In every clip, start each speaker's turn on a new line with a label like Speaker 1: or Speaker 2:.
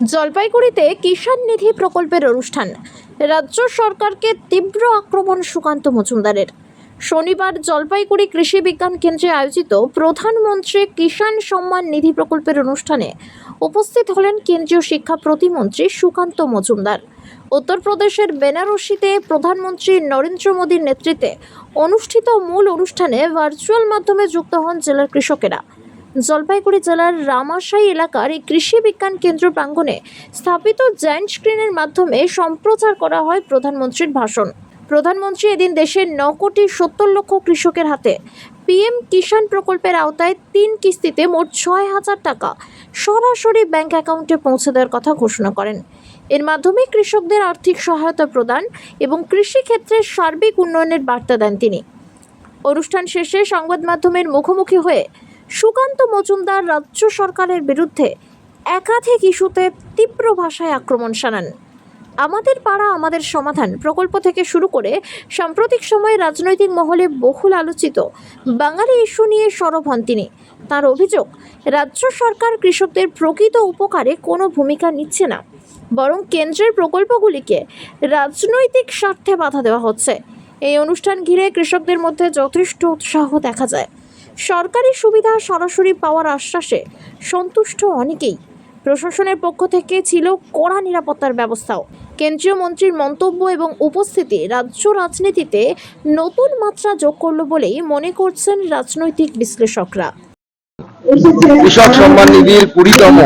Speaker 1: জলপাইগুড়িতে কিষাণ নিধি প্রকল্পের অনুষ্ঠান, রাজ্য সরকারকে তীব্র আক্রমণ সুকান্ত মজুমদারের। শনিবার জলপাইগুড়ি কৃষি বিজ্ঞান কেন্দ্রে আয়োজিত প্রধানমন্ত্রী কিষাণ সম্মান নিধি প্রকল্পের অনুষ্ঠানে উপস্থিত হলেন কেন্দ্রীয় শিক্ষা প্রতিমন্ত্রী সুকান্ত মজুমদার। উত্তরপ্রদেশের বেনারসিতে প্রধানমন্ত্রী নরেন্দ্র মোদীর নেতৃত্বে অনুষ্ঠিত মূল অনুষ্ঠানে ভার্চুয়াল মাধ্যমে যুক্ত হন জেলার কৃষকেরা। জলপাইগুড়ি জেলার রামাশাই এলাকার এই কৃষি বিজ্ঞান কেন্দ্র প্রাঙ্গণে স্থাপিত জায়ান্ট স্ক্রিনের মাধ্যমে সম্প্রচার করা হয় প্রধানমন্ত্রীর ভাষণ। প্রধানমন্ত্রী এদিন দেশের 9,70,00,000 কৃষকের হাতে পিএম কিষাণ প্রকল্পের আওতায় 3 কিস্তিতে মোট 6,000 টাকা সরাসরি ব্যাংক অ্যাকাউন্টে পৌঁছে দেওয়ার কথা ঘোষণা করেন। এর মাধ্যমে কৃষকদের আর্থিক সহায়তা প্রদান এবং কৃষি ক্ষেত্রের সার্বিক উন্নয়নের বার্তা দেন তিনি। অনুষ্ঠান শেষে সংবাদ মাধ্যমের মুখোমুখি হয়ে সুকান্ত মজুমদার রাজ্য সরকারের বিরুদ্ধে একাধিক ইস্যুতে তীব্র ভাষায় আক্রমণ শানান। আমাদের পাড়া আমাদের সমাধান প্রকল্প থেকে শুরু করে সাম্প্রতিক সময়ে রাজনৈতিক মহলে বহুল আলোচিত বাঙালি ইস্যু নিয়ে সরব হন তিনি। তার অভিযোগ, রাজ্য সরকার কৃষকদের প্রকৃত উপকারে কোনো ভূমিকা নিচ্ছে না, বরং কেন্দ্রের প্রকল্পগুলিকে রাজনৈতিক স্বার্থে বাধা দেওয়া হচ্ছে। এই অনুষ্ঠান ঘিরে কৃষকদের মধ্যে যথেষ্ট উৎসাহ দেখা যায়। সরকারি সুবিধা সরাসরি পাওয়ার আশ্বাসে সন্তুষ্ট অনেকেই। প্রশাসনের পক্ষ থেকে ছিল কড়া নিরাপত্তার ব্যবস্থাও। কেন্দ্রীয় মন্ত্রীর মন্তব্য এবং উপস্থিতি রাজ্য রাজনীতিতে নতুন মাত্রা যোগ করল বলেই মনে করছেন রাজনৈতিক বিশ্লেষকরা।
Speaker 2: কৃষক সম্মান নিধির 20তম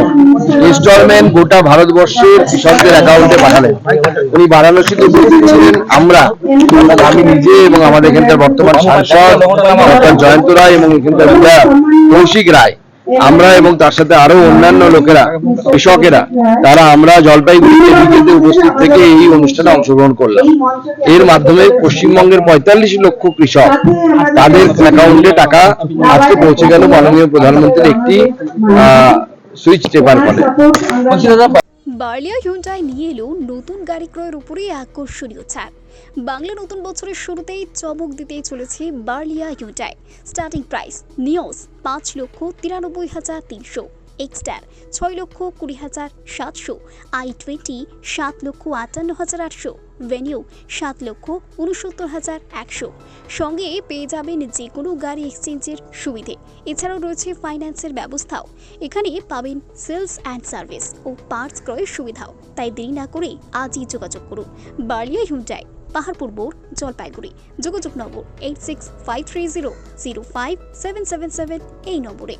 Speaker 2: ইনস্টলমেন্ট গোটা ভারতবর্ষের কৃষকদের অ্যাকাউন্টে পাঠালেন। উনি বারাণসীতে উপস্থিত ছিলেন। আমি নিজে এবং আমাদের এখানকার বর্তমান সাংসদ ডক্টর জয়ন্ত রায় এবং এখানকার বিধায়ক কৌশিক রায়, আমরা এবং তার সাথে আরো অন্যান্য লোকেরা, কৃষকেরা, আমরা জলপাইগুড়িতে উপস্থিত থেকে এই অনুষ্ঠানে অংশগ্রহণ করলাম। এর মাধ্যমে পশ্চিমবঙ্গের 45 লক্ষ কৃষক তাদের অ্যাকাউন্টে টাকা আজকে পৌঁছে গেল মাননীয় প্রধানমন্ত্রীর একটি সুইচ টেপার ফলে।
Speaker 3: বার্লিয়া হিউন্ডাই নিয়ে এলো নতুন গাড়ি ক্রয়ের উপরে আকর্ষণীয় ছাড়। বাংলা নতুন বছরের শুরুতেই চমক দিতেই চলেছে বার্লিয়া Hyundai. Starting price Nios 5,93,300, এক্সটার 6,20,700, i20 7,58,800, venue 7,69,100। সঙ্গে পেয়ে যাবেন যে কোনো গাড়ি এক্সচেঞ্জের সুবিধে। এছাড়াও রয়েছে ফাইন্যান্সের ব্যবস্থাও। এখানে পাবেন সেলস অ্যান্ড সার্ভিস ও পার্টস ক্রয়ের সুবিধাও। তাই দেরি না করে আজই যোগাযোগ করুন বার্লিয়া হিউন্ডাই, পাহাড়পুর মোড়, জলপাইগুড়ি। যোগাযোগ নম্বর 865300057777 এই নম্বরে।